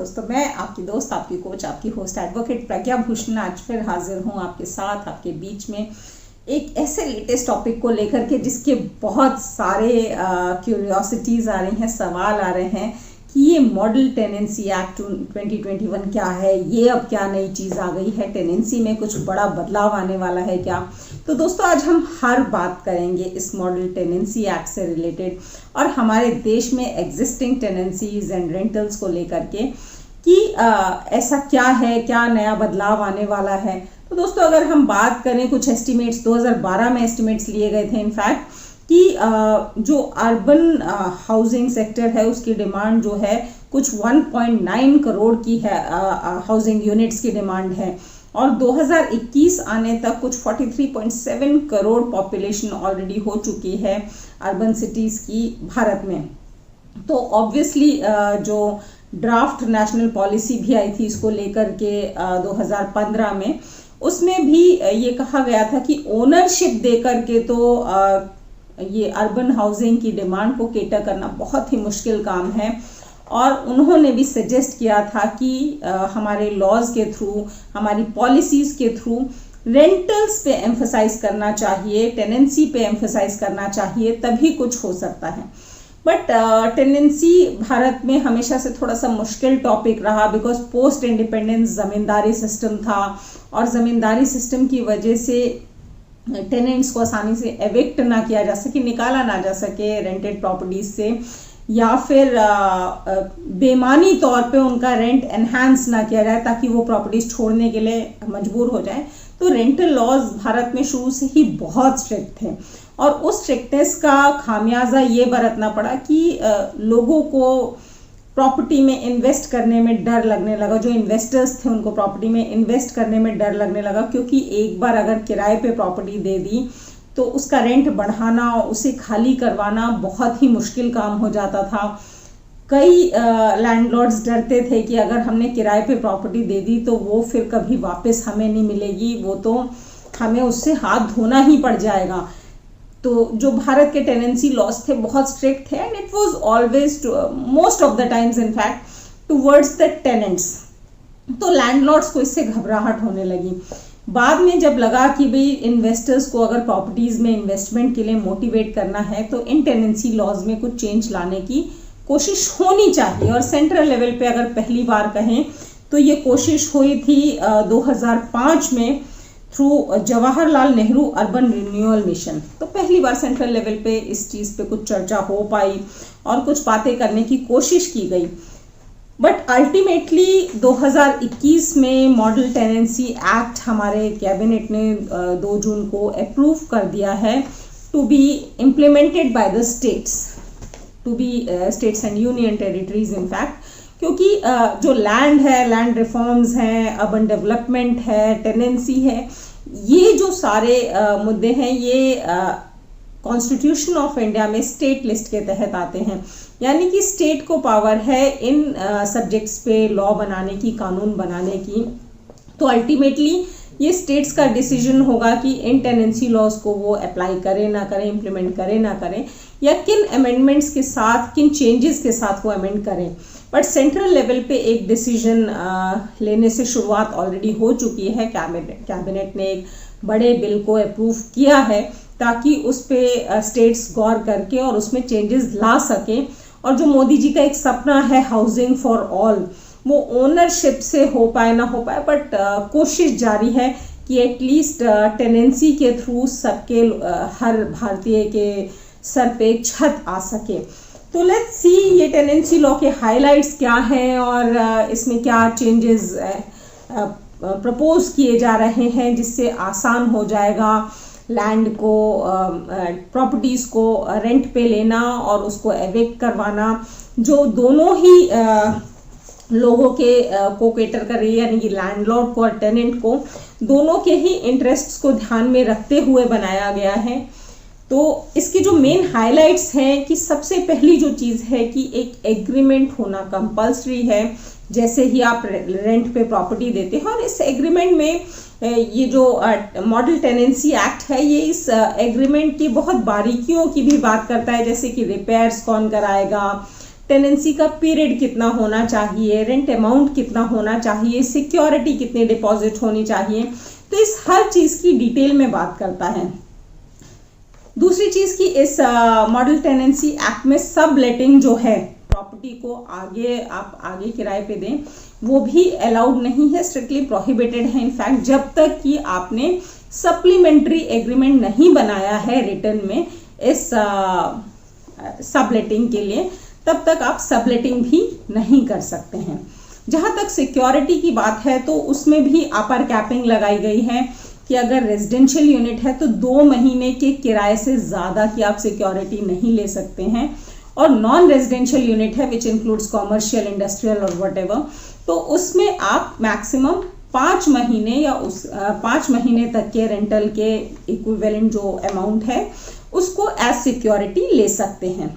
दोस्तों, मैं आपकी दोस्त, आपकी कोच, आपकी होस्ट एडवोकेट प्रज्ञा भूषण आज फिर हाजिर हूँ आपके साथ, आपके बीच में एक ऐसे लेटेस्ट टॉपिक को लेकर के जिसके बहुत सारे क्यूरियोसिटीज आ रही हैं, सवाल आ रहे हैं कि ये मॉडल टेनेंसी एक्ट 2021 क्या है, ये अब क्या नई चीज़ आ गई है, टेनेंसी में कुछ बड़ा बदलाव आने वाला है क्या। तो दोस्तों, आज हम हर बात करेंगे इस मॉडल टेनेंसी एक्ट से रिलेटेड और हमारे देश में एग्जिस्टिंग टेनेंसीज एंड रेंटल्स को लेकर के कि ऐसा क्या है, क्या नया बदलाव आने वाला है। तो दोस्तों, अगर हम बात करें, कुछ एस्टिमेट्स 2012 में एस्टिमेट्स लिए गए थे इनफैक्ट कि जो अर्बन हाउसिंग सेक्टर है उसकी डिमांड जो है कुछ 1.9 करोड़ की है, हाउसिंग यूनिट्स की डिमांड है और 2021 आने तक कुछ 43.7 करोड़ पॉपुलेशन ऑलरेडी हो चुकी है अर्बन सिटीज़ की भारत में। तो ऑब्वियसली जो ड्राफ्ट नेशनल पॉलिसी भी आई थी इसको लेकर के 2015 में, उसमें भी ये कहा गया था कि ओनरशिप देकर के तो ये अर्बन हाउसिंग की डिमांड को केटर करना बहुत ही मुश्किल काम है और उन्होंने भी सजेस्ट किया था कि हमारे लॉज के थ्रू, हमारी पॉलिसीज़ के थ्रू रेंटल्स पे एम्फसाइज करना चाहिए, टेनेंसी पे एम्फसाइज करना चाहिए, तभी कुछ हो सकता है। बट टेनेंसी भारत में हमेशा से थोड़ा सा मुश्किल टॉपिक रहा बिकॉज पोस्ट इंडिपेंडेंस ज़मींदारी सिस्टम था और ज़मींदारी सिस्टम की वजह से टेनेंट्स को आसानी से एविक्ट ना किया जा सके, निकाला ना जा सके रेंटेड प्रॉपर्टीज से, या फिर बेमानी तौर पे उनका रेंट एनहांस ना किया जाए ताकि वो प्रॉपर्टीज छोड़ने के लिए मजबूर हो जाए। तो रेंटल लॉज भारत में शुरू से ही बहुत स्ट्रिक्ट थे और उस स्ट्रिक्टनेस का खामियाजा ये बरतना पड़ा कि लोगों को प्रॉपर्टी में इन्वेस्ट करने में डर लगने लगा। जो इन्वेस्टर्स थे उनको प्रॉपर्टी में इन्वेस्ट करने में डर लगने लगा क्योंकि एक बार अगर किराए पे प्रॉपर्टी दे दी तो उसका रेंट बढ़ाना, उसे खाली करवाना बहुत ही मुश्किल काम हो जाता था। कई लैंडलॉर्ड्स डरते थे कि अगर हमने किराए पे प्रॉपर्टी दे दी तो वो फिर कभी वापस हमें नहीं मिलेगी, वो तो हमें उससे हाथ धोना ही पड़ जाएगा। तो जो भारत के टेनेंसी लॉज थे बहुत स्ट्रिक्ट थे and it was always most of the times in fact towards the tenants. तो लैंडलॉर्ड्स को इससे घबराहट होने लगी। बाद में जब लगा कि भाई इन्वेस्टर्स को अगर प्रॉपर्टीज में इन्वेस्टमेंट के लिए मोटिवेट करना है तो इन टेनेंसी लॉज में कुछ चेंज लाने की कोशिश होनी चाहिए और सेंट्रल लेवल पे अगर पहली बार कहें तो ये कोशिश हुई थी 2005 में through Jawaharlal Nehru urban renewal mission. तो पहली बार सेंट्रल लेवल पे इस चीज़ पे कुछ चर्चा हो पाई और कुछ बातें करने की कोशिश की गई। बट अल्टीमेटली 2021 में मॉडल टेनेंसी एक्ट हमारे कैबिनेट ने 2 जून को अप्रूव कर दिया है to be implemented by the states, to be states and union territories in fact, क्योंकि जो लैंड है, लैंड रिफॉर्म्स हैं, अर्बन डेवलपमेंट है, टेनेंसी है, ये जो सारे मुद्दे हैं ये कॉन्स्टिट्यूशन ऑफ इंडिया में स्टेट लिस्ट के तहत आते हैं। यानी कि स्टेट को पावर है इन सब्जेक्ट्स पे लॉ बनाने की, कानून बनाने की। तो अल्टीमेटली ये स्टेट्स का डिसीजन होगा कि इन टेनेंसी लॉज को वो अप्लाई करें ना करें, इम्प्लीमेंट करें ना करें, या किन अमेंडमेंट्स के साथ, किन चेंजेस के साथ वो अमेंड करें। बट सेंट्रल लेवल पे एक डिसीजन लेने से शुरुआत ऑलरेडी हो चुकी है। कैबिनेट ने एक बड़े बिल को अप्रूव किया है ताकि उस पे स्टेट्स गौर करके और उसमें चेंजेस ला सकें। और जो मोदी जी का एक सपना है हाउसिंग फॉर ऑल, वो ओनरशिप से हो पाए ना हो पाए, बट कोशिश जारी है कि एटलीस्ट टेनेंसी के थ्रू सबके हर भारतीय के सर पे एक छत आ सके। तो लेट्स सी ये टेनेंसी लॉ के हाइलाइट्स क्या हैं और इसमें क्या चेंजेस प्रपोज किए जा रहे हैं जिससे आसान हो जाएगा लैंड को, प्रॉपर्टीज़ को रेंट पे लेना और उसको एविक्ट करवाना, जो दोनों ही लोगों के को केटर कर रही है, यानी कि लैंडलॉर्ड को और टेनेंट को, दोनों के ही इंटरेस्ट्स को ध्यान में रखते हुए बनाया गया है। तो इसके जो मेन हाइलाइट्स हैं कि सबसे पहली जो चीज़ है कि एक एग्रीमेंट होना कंपल्सरी है जैसे ही आप रेंट पे प्रॉपर्टी देते हैं। और इस एग्रीमेंट में ये जो मॉडल टेनेंसी एक्ट है ये इस एग्रीमेंट की बहुत बारीकियों की भी बात करता है, जैसे कि रिपेयर्स कौन कराएगा, टेनेंसी का पीरियड कितना होना चाहिए, रेंट अमाउंट कितना होना चाहिए, सिक्योरिटी कितनी डिपॉजिट होनी चाहिए। तो इस हर चीज की डिटेल में बात करता है। दूसरी चीज की इस मॉडल टेनेंसी एक्ट में सब लेटिंग जो है, प्रॉपर्टी को आगे किराए पे दें, वो भी अलाउड नहीं है, स्ट्रिक्टली प्रोहिबिटेड है। इनफैक्ट जब तक कि आपने सप्लीमेंट्री एग्रीमेंट नहीं बनाया है रिटर्न में इस सबलेटिंग के लिए, तब तक आप सबलेटिंग भी नहीं कर सकते हैं। जहां तक सिक्योरिटी की बात है तो उसमें भी अपर कैपिंग लगाई गई है कि अगर रेजिडेंशियल यूनिट है तो 2 महीने के किराए से ज्यादा की आप सिक्योरिटी नहीं ले सकते हैं, और नॉन रेजिडेंशियल यूनिट है विच इंक्लूड्स कॉमर्शियल, इंडस्ट्रियल और व्हाटएवर, तो उसमें आप मैक्सिमम 5 महीने या 5 महीने तक के रेंटल के इक्विवेलेंट जो अमाउंट है उसको एज सिक्योरिटी ले सकते हैं।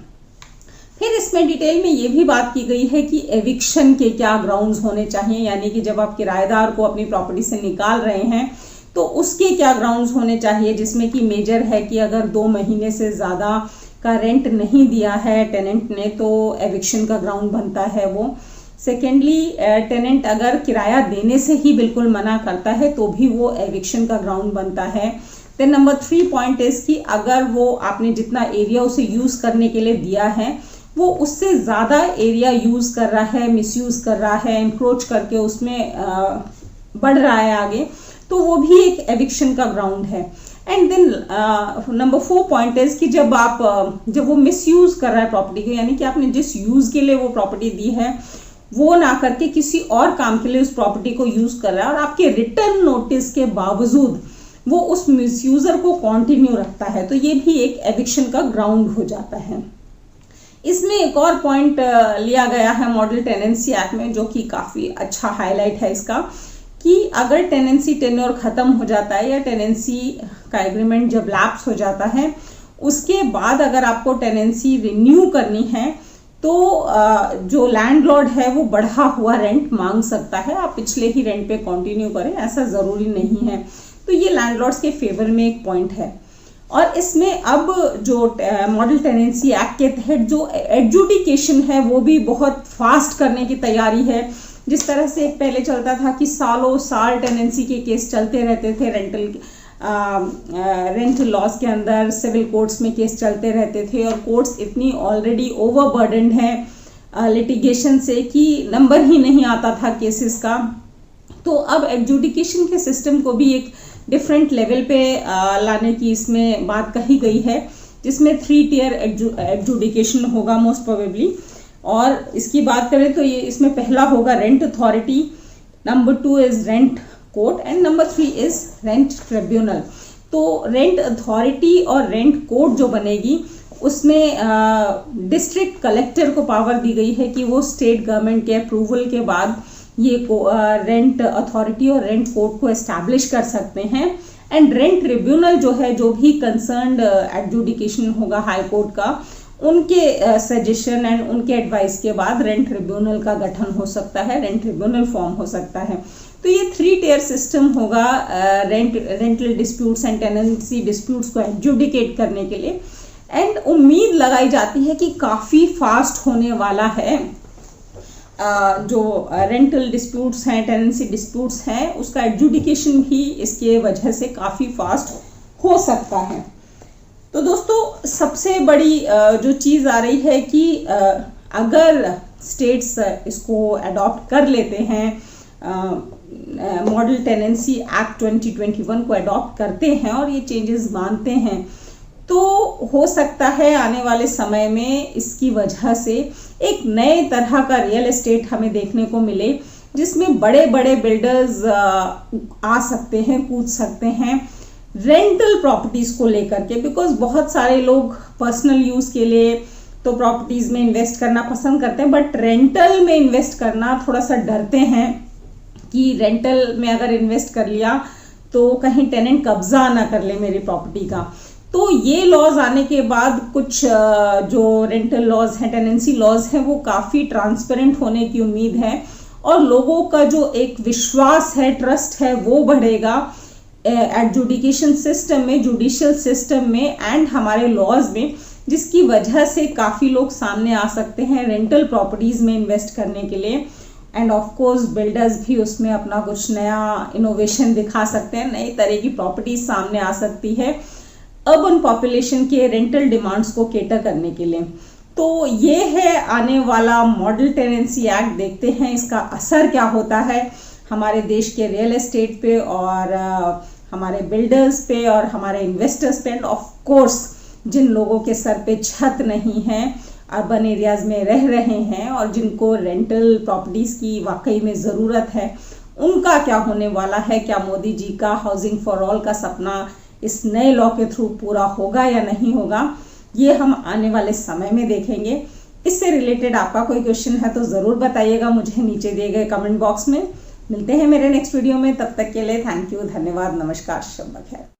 फिर इसमें डिटेल में ये भी बात की गई है कि एविक्शन के क्या ग्राउंड्स होने चाहिए, यानी कि जब आप किराएदार को अपनी प्रॉपर्टी से निकाल रहे हैं तो उसके क्या ग्राउंड्स होने चाहिए, जिसमें कि मेजर है कि अगर 2 महीने से ज़्यादा का रेंट नहीं दिया है टेनेंट ने तो एविक्शन का ग्राउंड बनता है वो। सेकेंडली, टेनेंट अगर किराया देने से ही बिल्कुल मना करता है तो भी वो एविक्शन का ग्राउंड बनता है। देन नंबर 3 पॉइंट इज कि अगर वो आपने जितना एरिया उसे यूज़ करने के लिए दिया है वो उससे ज़्यादा एरिया यूज़ कर रहा है, मिसयूज़ कर रहा है, इंक्रोच करके उसमें बढ़ रहा है आगे, तो वो भी एक एविक्शन का ग्राउंड है। And then number 4 point is कि जब वो मिसयूज कर रहा है प्रॉपर्टी को, यानी कि आपने जिस यूज के लिए वो प्रॉपर्टी दी है वो ना करके किसी और काम के लिए उस प्रॉपर्टी को यूज कर रहा है और आपके रिटर्न नोटिस के बावजूद वो उस मिसयूजर को कंटिन्यू रखता है, तो ये भी एक एविक्शन का ग्राउंड हो जाता है। इसमें एक और पॉइंट लिया गया है मॉडल टेनेंसी एक्ट में जो कि काफी अच्छा हाईलाइट है इसका, कि अगर टेनेंसी टेन्योर खत्म हो जाता है या टेनेंसी का एग्रीमेंट जब लैप्स हो जाता है उसके बाद अगर आपको टेनेंसी रिन्यू करनी है तो जो लैंडलॉर्ड है वो बढ़ा हुआ रेंट मांग सकता है। आप पिछले ही रेंट पे कंटिन्यू करें, ऐसा जरूरी नहीं है। तो ये लैंडलॉर्ड्स के फेवर में एक पॉइंट है। और इसमें अब जो मॉडल टेनेंसी एक्ट के तहत जो एडजुडिकेशन है वो भी बहुत फास्ट करने की तैयारी है। जिस तरह से पहले चलता था कि सालों साल टेनेंसी के केस चलते रहते थे, रेंट लॉस के अंदर सिविल कोर्ट्स में केस चलते रहते थे और कोर्ट्स इतनी ऑलरेडी ओवरबर्डन्ड है लिटिगेशन से कि नंबर ही नहीं आता था केसेस का। तो अब एडजुडिकेशन के सिस्टम को भी एक डिफरेंट लेवल पे लाने की इसमें बात कही गई है, जिसमें 3 टियर एडजुडिकेशन होगा मोस्ट प्रोबेबली। और इसकी बात करें तो ये इसमें पहला होगा rent authority, number 2 is rent court and number 3 is rent tribunal. तो रेंट अथॉरिटी और रेंट कोर्ट जो बनेगी उसमें डिस्ट्रिक्ट कलेक्टर को पावर दी गई है कि वो स्टेट गवर्नमेंट के अप्रूवल के बाद ये रेंट अथॉरिटी और रेंट कोर्ट को एस्टैब्लिश कर सकते हैं। एंड रेंट ट्रिब्यूनल जो है, जो भी कंसर्न्ड एडजुडिकेशन होगा हाई कोर्ट का, उनके सजेशन एंड उनके एडवाइस के बाद रेंट ट्रिब्यूनल का गठन हो सकता है, रेंट ट्रिब्यूनल फॉर्म हो सकता है। तो ये 3 टियर सिस्टम होगा rental disputes and tenancy disputes को एडजुडिकेट करने के लिए। एंड उम्मीद लगाई जाती है कि काफ़ी फास्ट होने वाला है। जो रेंटल डिस्प्यूट्स हैं, टेनेंसी डिस्प्यूट्स हैं, उसका एडजुडिकेशन भी इसके वजह से काफ़ी फास्ट हो सकता है। तो दोस्तों सबसे बड़ी जो चीज़ आ रही है कि अगर स्टेट्स इसको अडॉप्ट कर लेते हैं, मॉडल टेनेंसी एक्ट 2021 को अडॉप्ट करते हैं और ये चेंजेस मानते हैं, तो हो सकता है आने वाले समय में इसकी वजह से एक नए तरह का रियल एस्टेट हमें देखने को मिले, जिसमें बड़े बड़े बिल्डर्स आ सकते हैं, कूद सकते हैं रेंटल प्रॉपर्टीज को लेकर के। बिकॉज बहुत सारे लोग पर्सनल यूज के लिए तो प्रॉपर्टीज में इन्वेस्ट करना पसंद करते हैं, बट रेंटल में इन्वेस्ट करना थोड़ा सा डरते हैं कि रेंटल में अगर इन्वेस्ट कर लिया तो कहीं टेनेंट कब्जा ना कर ले मेरी प्रॉपर्टी का। तो ये लॉज आने के बाद कुछ जो रेंटल लॉज हैं, टेनेंसी लॉज हैं, वो काफ़ी ट्रांसपेरेंट होने की उम्मीद है और लोगों का जो एक विश्वास है, ट्रस्ट है, वो बढ़ेगा एडजुडिकेशन सिस्टम में, जुडिशियल सिस्टम में एंड हमारे लॉज में, जिसकी वजह से काफ़ी लोग सामने आ सकते हैं रेंटल प्रॉपर्टीज़ में इन्वेस्ट करने के लिए। एंड ऑफ कोर्स बिल्डर्स भी उसमें अपना कुछ नया इनोवेशन दिखा सकते हैं, नई तरह की प्रॉपर्टीज सामने आ सकती है अर्बन पॉपुलेशन के रेंटल डिमांड्स को केटर करने के लिए। तो ये है आने वाला मॉडल टेनेंसी एक्ट। देखते हैं इसका असर क्या होता है हमारे देश के रियल एस्टेट पे और हमारे बिल्डर्स पे और हमारे इन्वेस्टर्स पे। एंड ऑफ कोर्स जिन लोगों के सर पे छत नहीं है, अर्बन एरियाज में रह रहे हैं और जिनको रेंटल प्रॉपर्टीज़ की वाकई में ज़रूरत है, उनका क्या होने वाला है। क्या मोदी जी का हाउसिंग फॉर ऑल का सपना इस नए लॉ के थ्रू पूरा होगा या नहीं होगा, ये हम आने वाले समय में देखेंगे। इससे रिलेटेड आपका कोई क्वेश्चन है तो ज़रूर बताइएगा मुझे नीचे दिए गए कमेंट बॉक्स में। मिलते हैं मेरे नेक्स्ट वीडियो में, तब तक के लिए थैंक यू, धन्यवाद, नमस्कार, शब बखैर।